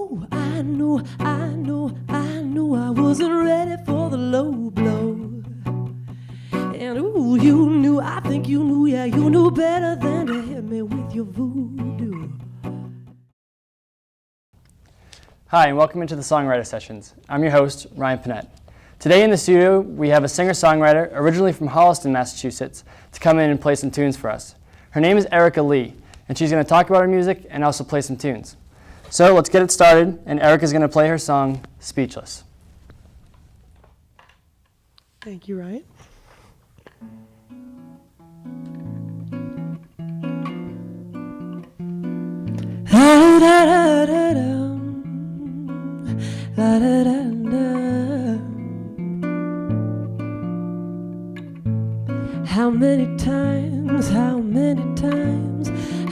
I wasn't ready for the low blow. And ooh, you knew, I think you knew, yeah, you knew better than to hit me with your voodoo. Hi, and welcome into the Songwriter Sessions. I'm your host, Ryan Panett. Today in the studio, we have a singer-songwriter originally from Holliston, Massachusetts, to come in and play some tunes for us. Her name is Leigh, and she's going to talk about her music and also play some tunes. So let's get it started, and Erica's going to play her song, Speechless. Thank you, Ryan. How many times,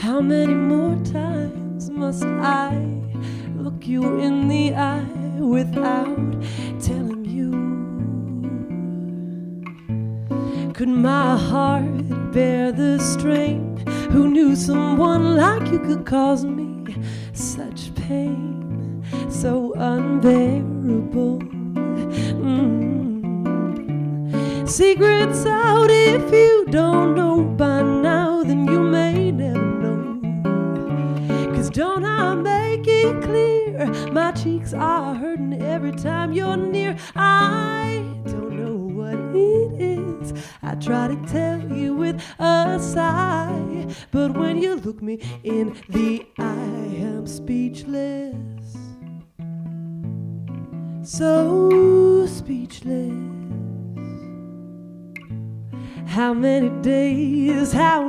how many more times must I look you in the eye without telling you? Could my heart bear the strain? Who knew someone like you could cause me such pain, so unbearable? Secrets out, if you don't know by now, then you may never know. 'Cause don't I make it clear, my cheeks are hurting every time you're near. I don't know what it is, I try to tell you with a sigh, but when you look me in the eye, I'm speechless, so speechless. How many days, how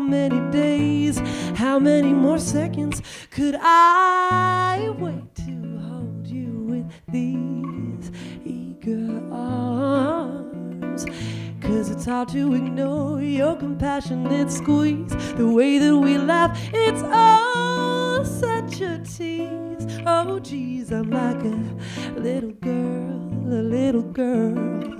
many more seconds could I wait to hold you with these eager arms? 'Cause it's hard to ignore your compassionate squeeze, the way that we laugh, it's all such a tease. Oh geez, I'm like a little girl.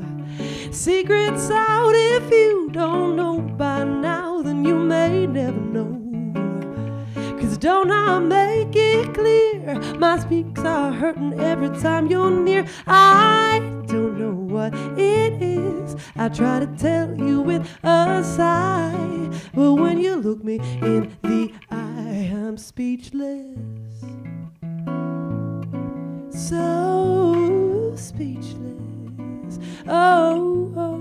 Secrets out, if you don't know by now, then you may never know. 'Cause don't I make it clear, my speaks are hurting every time you're near. I don't know what it is, I try to tell you with a sigh, but when you look me in the eye, I'm speechless, so speechless. Oh, oh,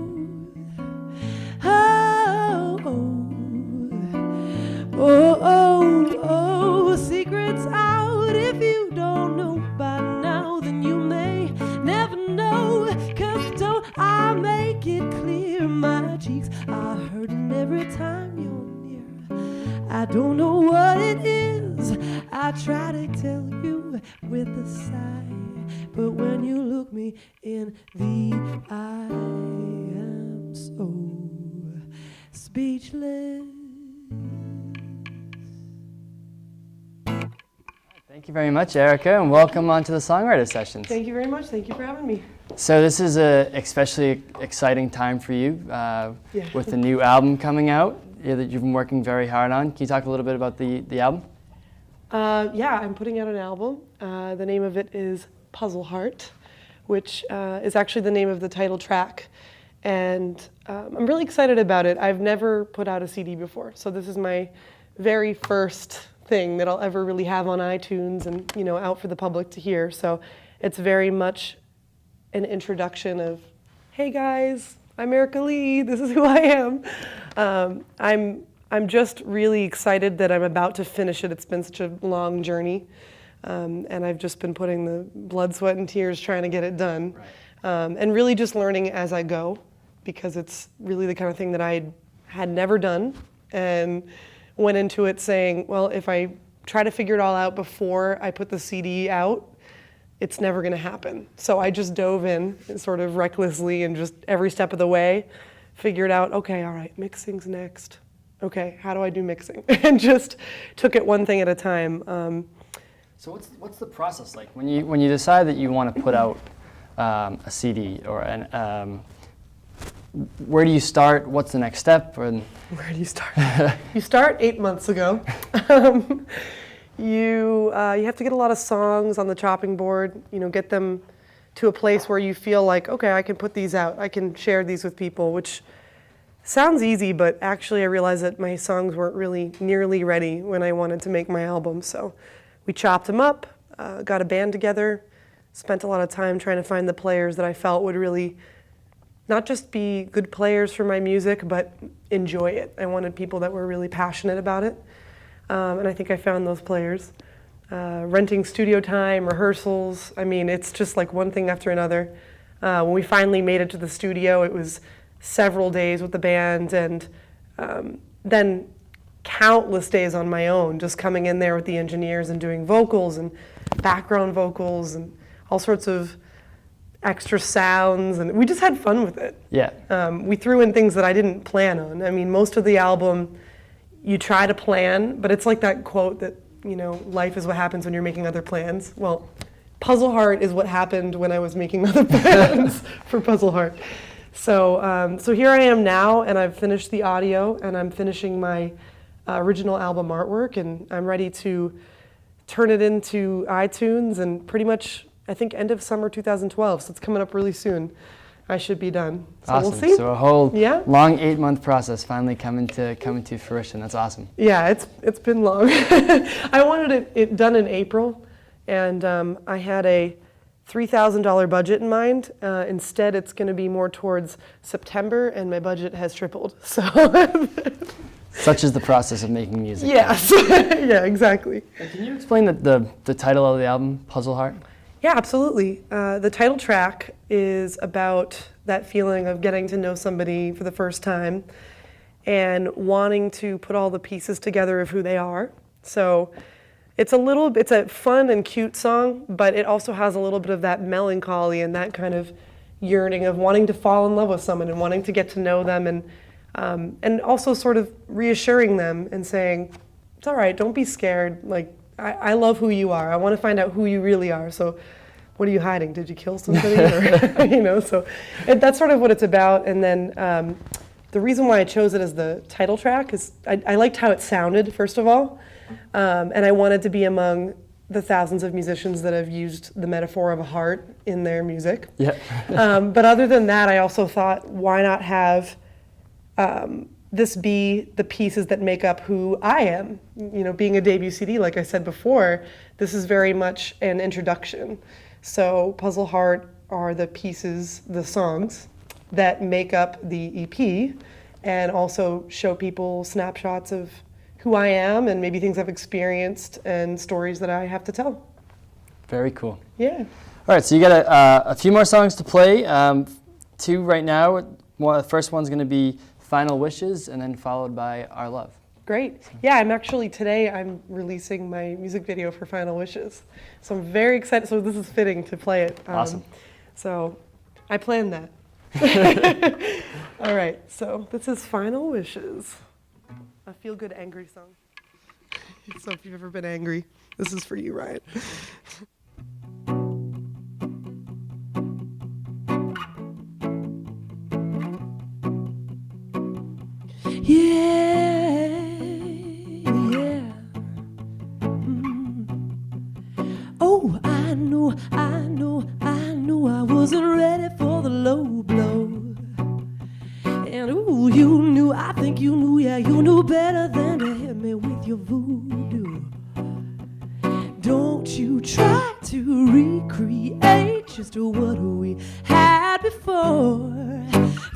oh, oh, oh, oh, oh. Secrets out, if you don't know by now, then you may never know. 'Cause don't I make it clear, my cheeks are hurting every time you're near. I don't know what it is, I try to tell you with a sigh, but when you look me in the eye, I'm so speechless. Thank you very much, Erica, and welcome onto the Songwriter Sessions. Thank you very much. Thank you for having me. So this is an especially exciting time for you with the new album coming out that you've been working very hard on. Can you talk a little bit about the album? Yeah, I'm putting out an album. The name of it is Puzzle Heart, which is actually the name of the title track. And I'm really excited about it. I've never put out a CD before, so this is my very first thing that I'll ever really have on iTunes and, you know, out for the public to hear. So it's very much an introduction of, hey guys, I'm Leigh, this is who I am. I'm just really excited that I'm about to finish it. It's been such a long journey. And I've just been putting the blood, sweat, and tears trying to get it done. Right. And really just learning as I go, because it's really the kind of thing that I had never done, and went into it saying, well, if I try to figure it all out before I put the CD out, it's never gonna happen. So I just dove in sort of recklessly, and just every step of the way figured out, okay, all right, mixing's next. Okay, how do I do mixing? And just took it one thing at a time. So what's the process like when you decide that you want to put out a CD or where do you start? What's the next step? Where do you start? You start 8 months ago. You have to get a lot of songs on the chopping board, get them to a place where you feel like, okay, I can put these out, I can share these with people, which sounds easy, but actually I realized that my songs weren't really nearly ready when I wanted to make my album. So we chopped them up, got a band together, spent a lot of time trying to find the players that I felt would really not just be good players for my music, but enjoy it. I wanted people that were really passionate about it. And I think I found those players. Renting studio time, rehearsals, it's just like one thing after another. When we finally made it to the studio, it was several days with the band, and then countless days on my own, just coming in there with the engineers and doing vocals and background vocals and all sorts of extra sounds, and we just had fun with it. Yeah. We threw in things that I didn't plan on. Most of the album, you try to plan, but it's like that quote that, life is what happens when you're making other plans. Well, Puzzle Heart is what happened when I was making other plans for Puzzle Heart. So here I am now, and I've finished the audio, and I'm finishing my original album artwork, and I'm ready to turn it into iTunes, and pretty much, I think, end of summer 2012, so it's coming up really soon. I should be done. So awesome. We'll see. So a whole Yeah. long 8-month process finally coming to fruition. That's awesome. Yeah, it's been long. I wanted it done in April, and I had a $3,000 budget in mind. Instead, it's going to be more towards September, and my budget has tripled. So. Such is the process of making music. Yes. Yeah, exactly. And can you explain the title of the album, Puzzle Heart? Yeah, absolutely. The title track is about that feeling of getting to know somebody for the first time and wanting to put all the pieces together of who they are. So it's a fun and cute song, but it also has a little bit of that melancholy and that kind of yearning of wanting to fall in love with someone and wanting to get to know them, and also sort of reassuring them and saying, it's all right, don't be scared. Like, I love who you are. I want to find out who you really are. So what are you hiding? Did you kill somebody? Or, so that's sort of what it's about. And then the reason why I chose it as the title track is I liked how it sounded, first of all. And I wanted to be among the thousands of musicians that have used the metaphor of a heart in their music. Yeah. But other than that, I also thought, why not have this be the pieces that make up who I am? Being a debut CD, like I said before, this is very much an introduction. So Puzzle Heart are the pieces, the songs, that make up the EP and also show people snapshots of who I am and maybe things I've experienced and stories that I have to tell. Very cool. Yeah. All right, so you got a few more songs to play. 2 right now. The first one's going to be Final Wishes, and then followed by Our Love. Great. Yeah, today I'm releasing my music video for Final Wishes. So I'm very excited. So this is fitting to play it. Awesome. So I planned that. All right, so this is Final Wishes, a feel-good angry song. So if you've ever been angry, this is for you, Ryan. Yeah, yeah. Oh, I knew I wasn't ready for the low blow. And ooh, you knew, I think you knew, yeah, you knew better than to hit me with your voodoo. Don't you try to recreate just what we had before.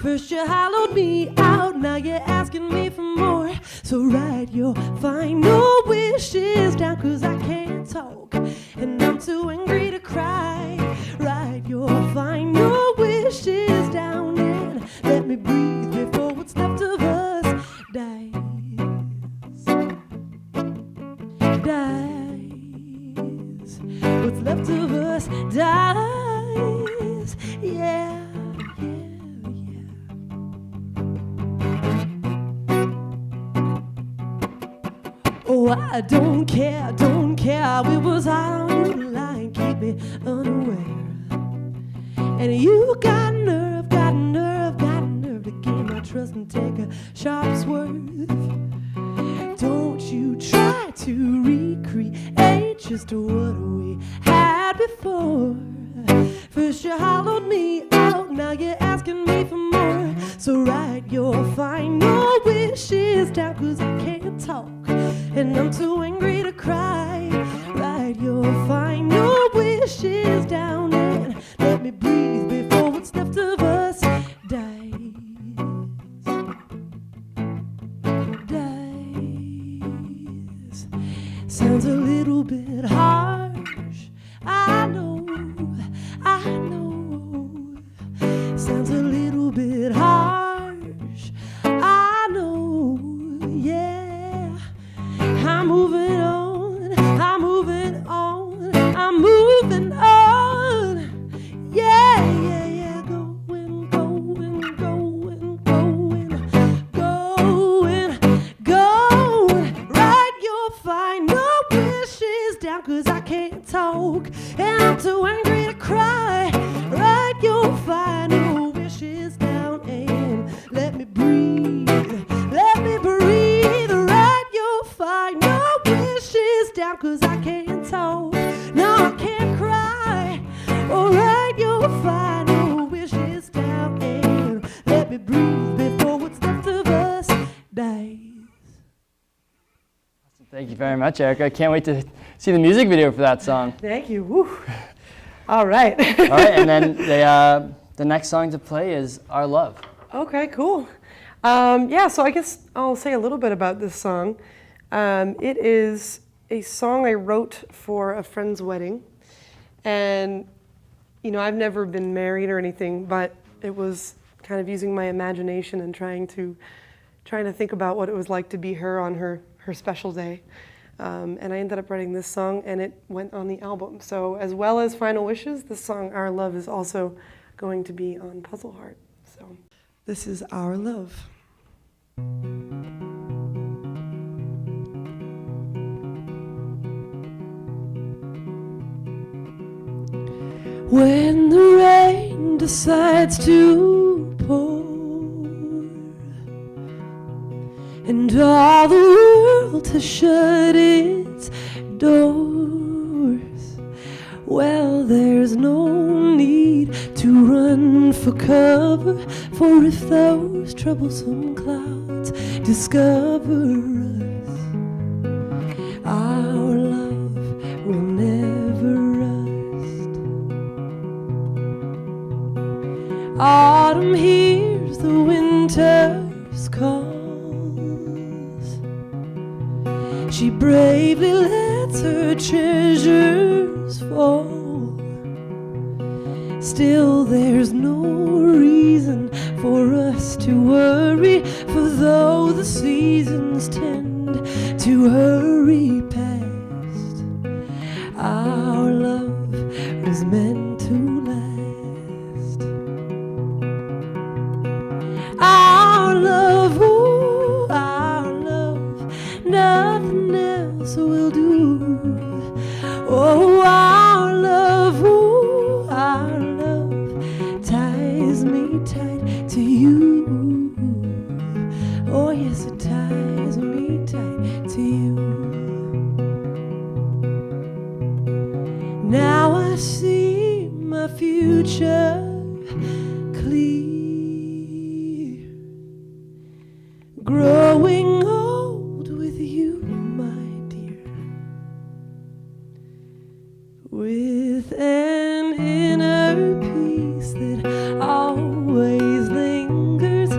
First you hollowed me out, now you're asking me for more. So write your final wishes down, 'cause I can't talk and I'm too angry to cry. Write your final wishes down and let me breathe before what's left of us dies. What's left of us dies. Yeah. Oh, I don't care, it was hard on you to lie and keep me unaware. And you got nerve to gain my trust and take a sharp swerve. Don't you try to recreate just what we had before. First you hollowed me out, now you're asking me for more. So write your final wishes down, 'cause I can't talk and I'm too angry to cry. Write your final wishes down and let me breathe before what's left of us dies. Dies. Sounds a little bit harsh, I know, I know. Sounds a little bit harsh, I know, yeah. I'm moving on, I'm moving on, I'm moving on. Yeah, yeah, yeah, going, going, going, going, going, going. Write your final wishes down, 'cause I can't talk and I'm too angry to cry. Write your final wishes down and let me breathe, let me breathe. Write your final wishes down, 'cause I can't talk, no I can't cry. Oh, write your final wishes down and let me breathe before what's left of us dies. Thank you very much, Erica. I can't wait to see the music video for that song. Thank you. Woo. All right. All right, and then the next song to play is Our Love. Okay, cool. Yeah, so I guess I'll say a little bit about this song. It is a song I wrote for a friend's wedding. And, you know, I've never been married or anything, but it was kind of using my imagination and trying to think about what it was like to be her on her special day. And I ended up writing this song, and it went on the album. So as well as Final Wishes, this song, Our Love, is also going to be on Puzzle Heart. So this is Our Love. When the rain decides to pour and all the world has shut its doors, well, there's no need to run for cover, for if those troublesome clouds discover us, our love will never rust. Autumn hears the winter's calls. She bravely lets her treasures fall. Still there's no reason for us to worry, for though the seasons tend to hurry past, our love is meant to last. Our love, ooh, our love, nothing else will do. Oh, our love, ooh, our love ties me tight to you. Oh yes, it ties me tight to you. Now I see my future clear, growing old with you, my dear, with an inner peace that always lingers,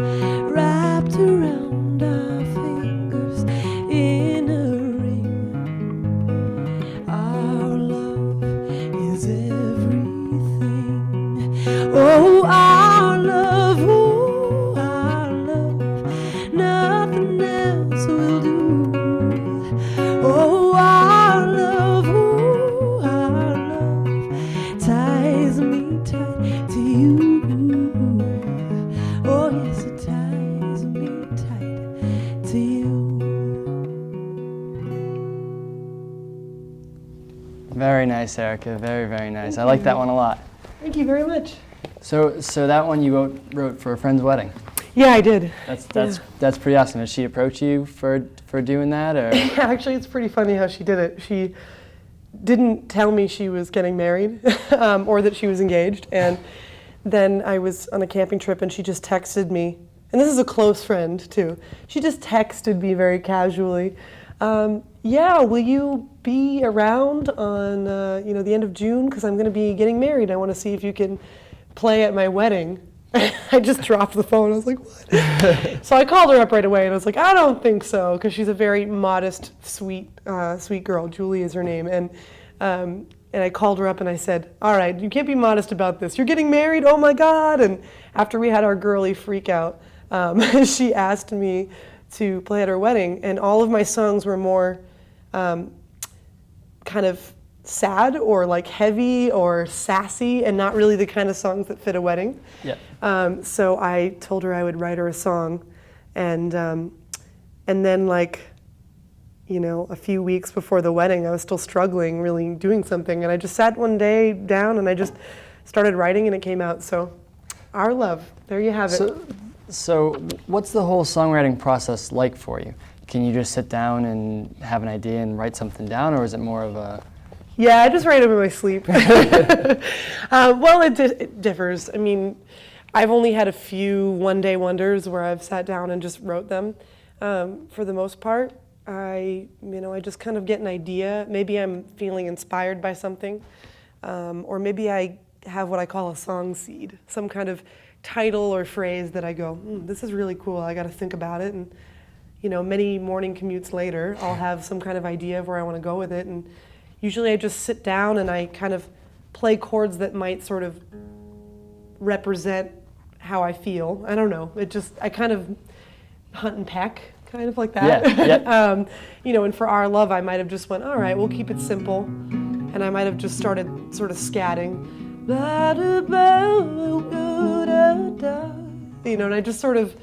wrapped around our fingers in a ring. Our love is everything. Oh, our love, ooh, our love, nothing else will do. Oh, our love, ooh, our love ties me tight to you. Oh yes, it ties me tight to you. Very nice, Erica. Very, very nice. I like that one a lot. Thank you very much. So that one you wrote for a friend's wedding. Yeah, I did. That's pretty awesome. Did she approach you for doing that, or? Actually, it's pretty funny how she did it. didn't tell me she was getting married or that she was engaged. And then I was on a camping trip and she just texted me. And this is a close friend too. She just texted me very casually. Yeah, will you be around on the end of June? Because I'm going to be getting married. I want to see if you can play at my wedding. I just dropped the phone. I was like, what? So I called her up right away, and I was like, I don't think so, because she's a very modest, sweet girl. Julie is her name. And I called her up and I said, all right, you can't be modest about this. You're getting married? Oh my God. And after we had our girly freak out, she asked me to play at her wedding, and all of my songs were more kind of sad or like heavy or sassy, and not really the kind of songs that fit a wedding. Yeah. So I told her I would write her a song, and then a few weeks before the wedding, I was still struggling, really doing something, and I just sat one day down and I just started writing, and it came out. So, Our Love, there you have it. So what's the whole songwriting process like for you? Can you just sit down and have an idea and write something down, or is it more of a... Yeah, I just write them in my sleep. Well, it differs. I mean, I've only had a few one-day wonders where I've sat down and just wrote them. For the most part, I just kind of get an idea. Maybe I'm feeling inspired by something, or maybe I have what I call a song seed, some kind of title or phrase that I go, this is really cool. I got to think about it, and many morning commutes later, I'll have some kind of idea of where I want to go with it, and usually I just sit down and I kind of play chords that might sort of represent how I feel. I don't know. I kind of hunt and peck, kind of like that. Yeah. Yep. And for Our Love, I might have just went, all right, we'll keep it simple. And I might have just started sort of scatting. And I just sort of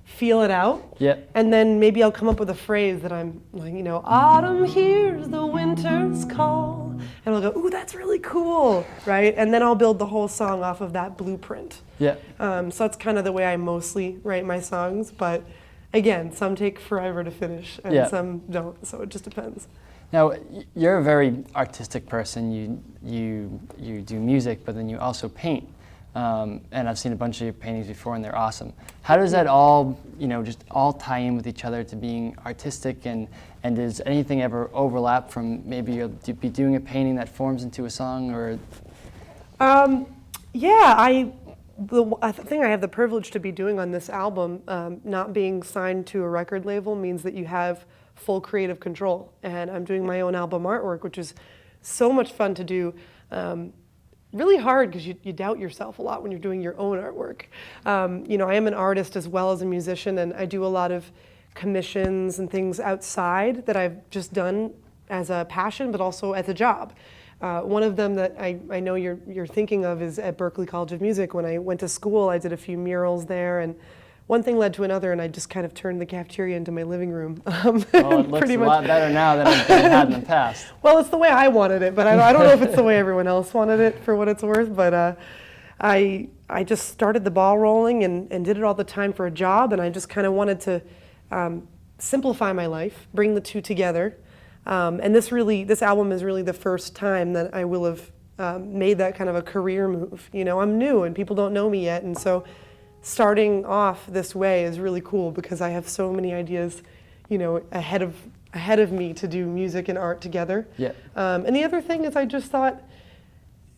feel it out. Yep. And then maybe I'll come up with a phrase that I'm like, autumn hears the winter's call. And I'll go, ooh, that's really cool, right? And then I'll build the whole song off of that blueprint. Yeah. So that's kind of the way I mostly write my songs. But again, some take forever to finish and some don't. So it just depends. Now, you're a very artistic person. You do music, but then you also paint. And I've seen a bunch of your paintings before, and they're awesome. How does that all, just all tie in with each other to being artistic? And does anything ever overlap from maybe you'll be doing a painting that forms into a song, or? I think I have the privilege to be doing on this album. Not being signed to a record label means that you have full creative control, and I'm doing my own album artwork, which is so much fun to do. Really hard because you doubt yourself a lot when you're doing your own artwork. I am an artist as well as a musician, and I do a lot of commissions and things outside that I've just done as a passion, but also as a job. One of them that I know you're thinking of is at Berklee College of Music. When I went to school, I did a few murals there, and one thing led to another, and I just kind of turned the cafeteria into my living room. Well, it looks a lot better now than it had in the past. Well, it's the way I wanted it, but I don't know if it's the way everyone else wanted it, for what it's worth. But I just started the ball rolling and did it all the time for a job, and I just kind of wanted to simplify my life, bring the two together. And this album is really the first time that I will have made that kind of a career move. I'm new and people don't know me yet, and so starting off this way is really cool because I have so many ideas, ahead of me to do music and art together. Yeah. And the other thing is I just thought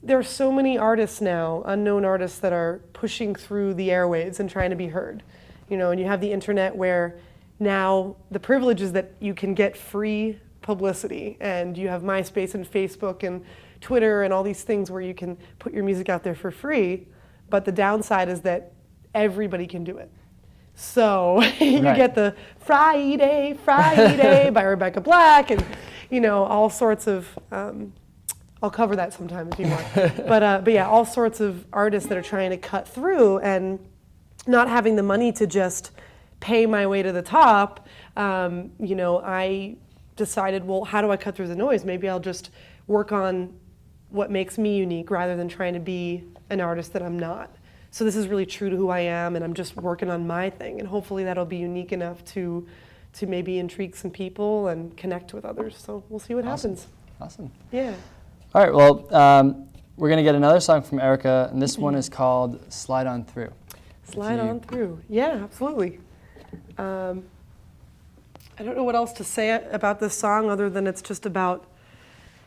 there are so many artists now, unknown artists, that are pushing through the airwaves and trying to be heard. And you have the internet where now the privilege is that you can get free publicity, and you have MySpace and Facebook and Twitter and all these things where you can put your music out there for free, but the downside is that everybody can do it. So you get the Friday by Rebecca Black, and all sorts of I'll cover that sometime if you want. But yeah, all sorts of artists that are trying to cut through and not having the money to just pay my way to the top. I decided, well, how do I cut through the noise? Maybe I'll just work on what makes me unique rather than trying to be an artist that I'm not. So this is really true to who I am, and I'm just working on my thing, and hopefully that'll be unique enough to maybe intrigue some people and connect with others. So we'll see what happens. Awesome. Yeah. All right, well, we're going to get another song from Erica, and this one is called Slide On Through. Slide on through. Yeah, absolutely. I don't know what else to say about this song other than it's just about,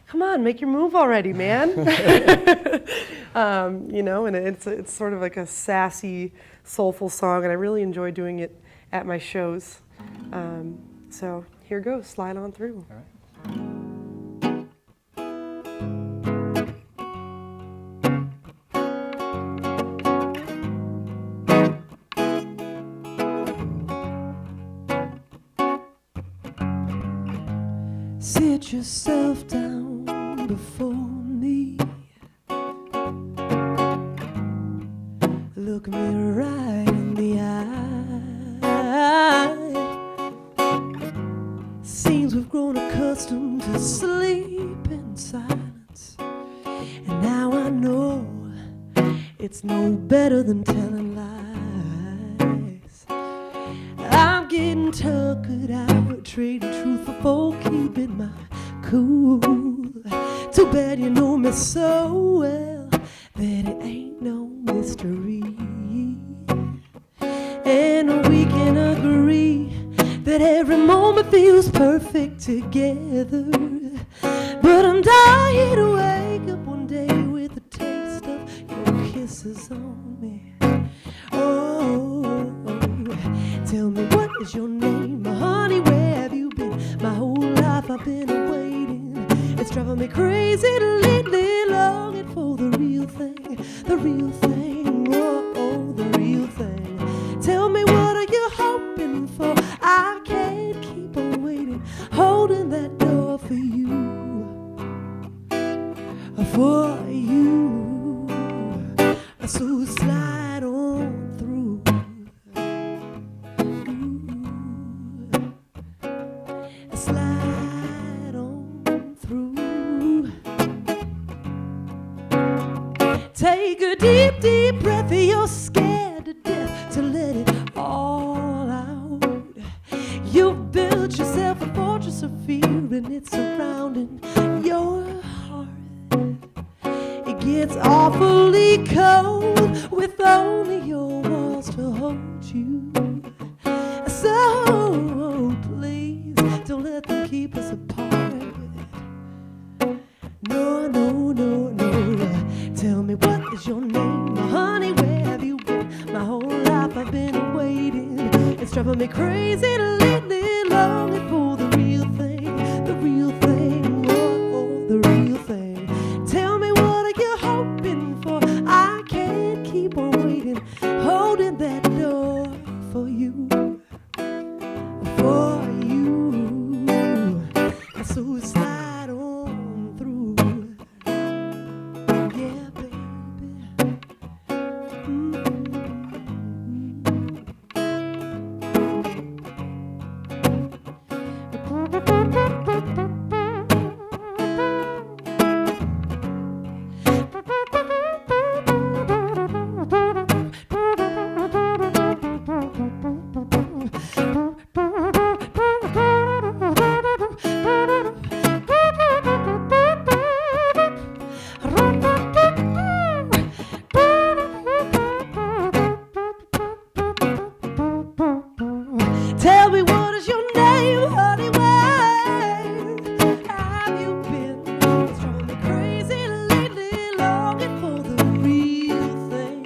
come on, make your move already, man. You know, and it's sort of like a sassy, soulful song, and I really enjoy doing it at my shows. So here goes, Slide On Through. All right. Sit yourself down before me. Look me right in the eye. Seems we've grown accustomed to sleep in silence, and now I know it's no better than telling lies. I'm getting tuckered out, trading truth for keeping my cool. Too bad you know me so well that it ain't no mystery. And we can agree that every moment feels perfect together. But I'm dying to wake up one day with a taste of your kisses on me. Oh, tell me, what is your name, honey? Where have you been? My whole life I've been waiting. It's driving me crazy lately, longing for the real thing, the real thing, oh, the real thing. Tell me, what are you hoping for? I can't keep on waiting, holding that door for you, for you. So slide on through. Slide on through. Take a deep, deep breath. You're scared to death to let it all out. You've built yourself a fortress of fear, and it's surrounding your heart. It gets awfully cold with only your walls to hold you. So please don't let them keep us apart. No, no, no, no. Tell me, what is your name, honey? Where have you been? My whole life I've been waiting. It's driving me crazy lately, longing for the real thing, the real thing, oh, the real thing. Tell me, what are you hoping for? I can't keep on waiting, holding that door for you, for you. So slide on through. Yeah, baby. Tell me, what is your name, honey? Where have you been? It's driving me crazy lately, longing for the real thing.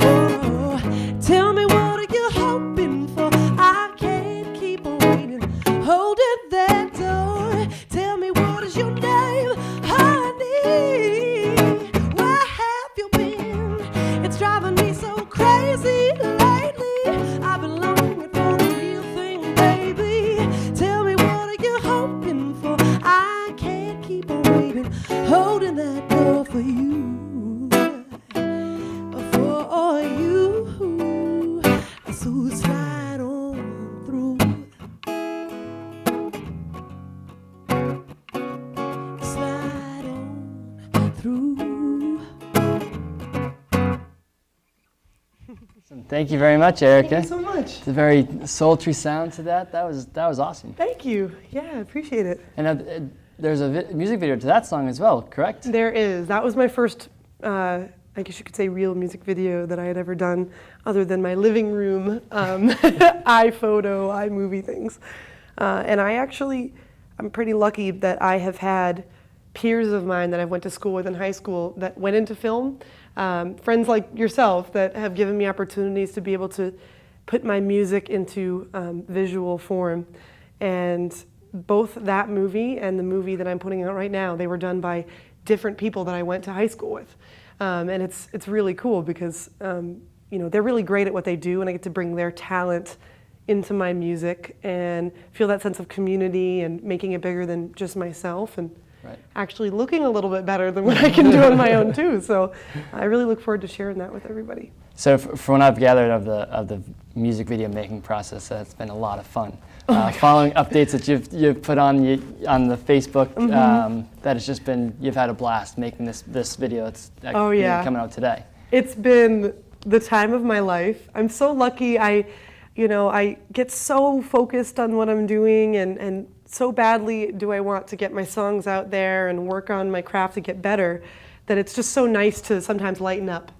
Oh, tell me, what are you hoping for? I can't keep on waiting, holding that door. Tell me, what is your name, honey? Where have you been? It's driving me so crazy lately. I've been longing for the real thing, baby. Tell me, what are you hoping for? I can't keep on waiting, holding that door for you, for you. So slide on through. Slide on through. Awesome. Thank you very much, Erica. Thank you so much. It's a very sultry sound to that. That was awesome. Thank you. Yeah, I appreciate it. And there's a music video to that song as well, correct? There is. That was my first, I guess you could say, real music video that I had ever done, other than my living room, iPhoto, iMovie things. And I'm pretty lucky that I have had peers of mine that I went to school with in high school that went into film, friends like yourself that have given me opportunities to be able to put my music into visual form. And both that movie and the movie that I'm putting out right now, they were done by different people that I went to high school with. And it's really cool because they're really great at what they do, and I get to bring their talent into my music and feel that sense of community and making it bigger than just myself, and actually looking a little bit better than what I can do on my own too. So I really look forward to sharing that with everybody. So from what I've gathered of the music video making process, it's been a lot of fun. Following updates that you've put on the Facebook, that has just been, you've had a blast making this video. It's coming out today. It's been the time of my life. I'm so lucky. I get so focused on what I'm doing, and so badly do I want to get my songs out there and work on my craft to get better, that it's just so nice to sometimes lighten up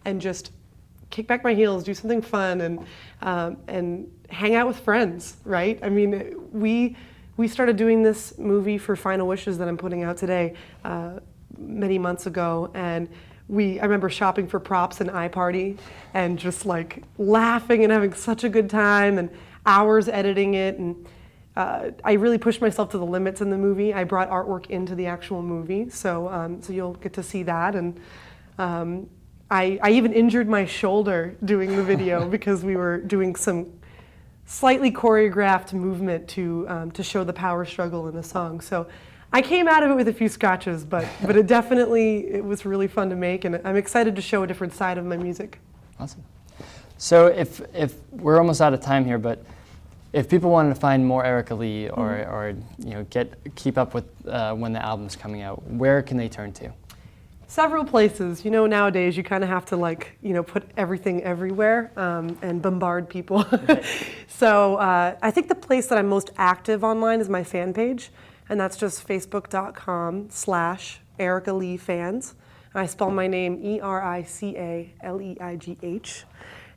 and just kick back my heels, do something fun, and hang out with friends, right? I mean, we started doing this movie for Final Wishes that I'm putting out today many months ago, and I remember shopping for props in iParty and just like laughing and having such a good time, and hours editing it, and I really pushed myself to the limits in the movie. I brought artwork into the actual movie, so you'll get to see that. And I even injured my shoulder doing the video because we were doing some slightly choreographed movement to show the power struggle in the song. So I came out of it with a few scratches, but it was really fun to make, and I'm excited to show a different side of my music. Awesome. So if we're almost out of time here, but if people wanted to find more Erica Leigh or keep up with when the album's coming out, where can they turn to? Several places. Nowadays you kind of have to put everything everywhere and bombard people. So I think the place that I'm most active online is my fan page, and that's just facebook.com/Erica Leigh fans. I spell my name ERICALEIGH.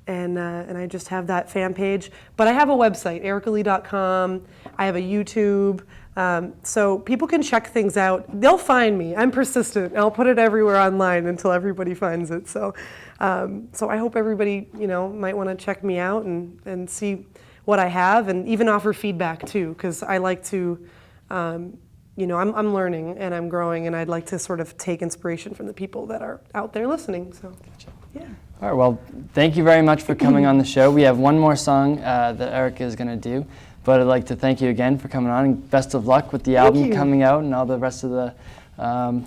And I just have that fan page. But I have a website, ericaleigh.com. I have a YouTube. So people can check things out. They'll find me. I'm persistent. I'll put it everywhere online until everybody finds it. So I hope everybody, might want to check me out and see what I have, and even offer feedback too, because I like to, I'm learning and I'm growing, and I'd like to sort of take inspiration from the people that are out there listening. So, yeah. All right, well, thank you very much for coming on the show. We have one more song that Erica is going to do, but I'd like to thank you again for coming on, and best of luck with the album coming out and all the rest of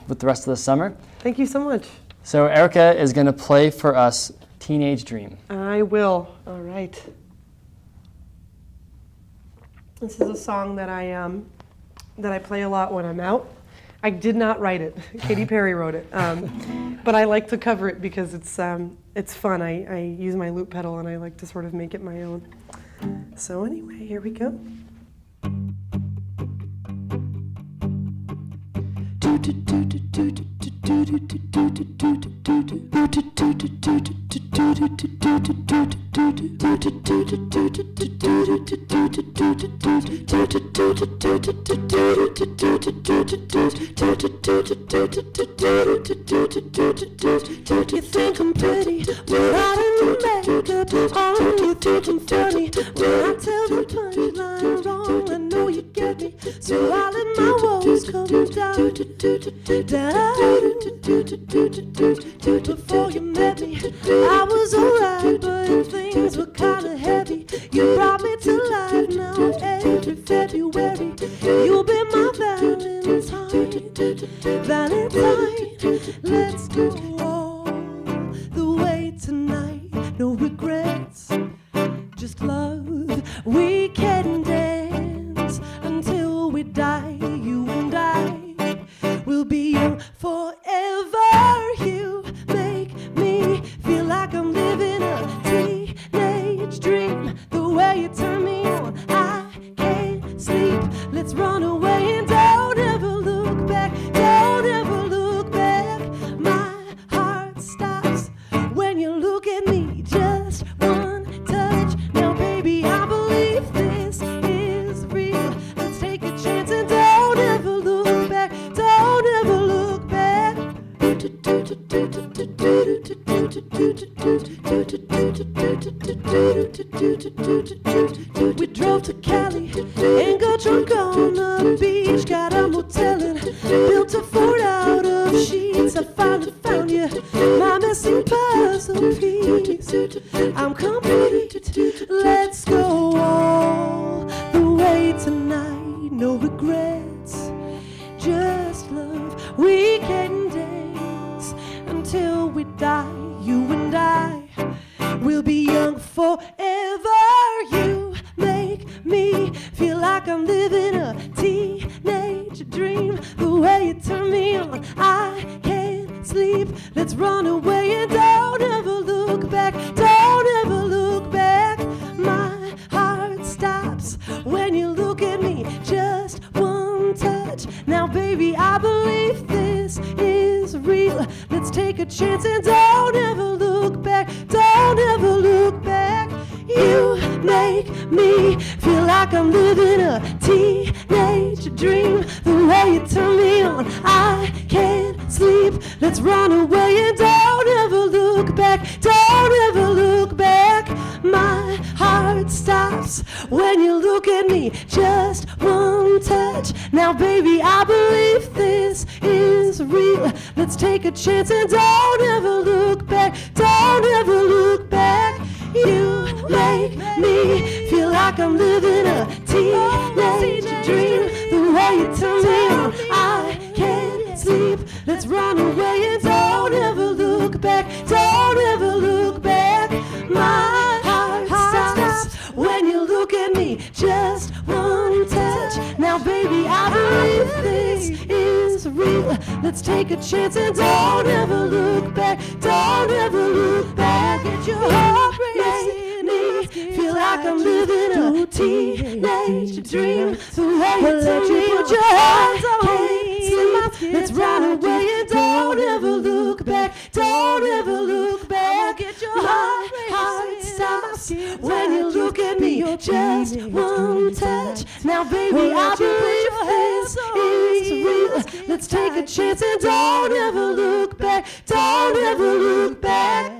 with the rest of the summer. Thank you so much. So Erica is going to play for us Teenage Dream. I will. All right. This is a song that I play a lot when I'm out. I did not write it. Katy Perry wrote it, but I like to cover it because it's fun. I use my loop pedal, and I like to sort of make it my own. So anyway, here we go. You think I'm pretty without any makeup on. You think I'm funny when I tell the punchlines wrong. I know you get me, so I let my walls come down. Before you met me, I was alright, but things were kinda heavy. You brought me to life now every February. You'll be my Valentine. Let's go all the way tonight. No regrets, just love. We can dance until we die. You and I will be young forever. You make me feel like I'm living a We drove to Cali and got drunk on the beach. Got a motel and built a fort out of sheets. I finally found you, my missing puzzle piece. I'm complete. Let's go all the way tonight. No regrets, just love. We can dance until we die. You and I will be young forever. You make me feel like I'm living a teenage dream. The way you turn me on, I can't sleep. Let's run away and don't ever look back. Don't ever look back. My heart stops when you look at me. Just one touch. Now, baby, I believe this is real. Let's take a chance and don't ever look back. Don't ever look back. You make me feel like I'm living a teenage dream. The way you turn me on, I can't sleep. Let's run away and don't ever look back. Don't ever look back. My heart stops when you look at me. Just one touch. Now, baby, I believe this is real. Let's take a chance and don't ever look back. Don't ever look back. You make me feel like I'm living a teenage dream. The way you turn me on, I can't sleep. Let's run away and don't ever look back. Don't ever look back. My heart stops when you look at me. Just one touch. Now, baby, I believe this is real. Let's take a chance and don't ever look back. Don't ever look back. Get your heart racing me. Feel like I'm living a teenage dream. The way you turn me on, your hands on me. Let's run away and don't ever look back. Don't ever look back. Get your heart stops when you look at me. Just one touch. Now, baby, I believe this is real. Let's take a chance and don't ever look back. Don't ever look back.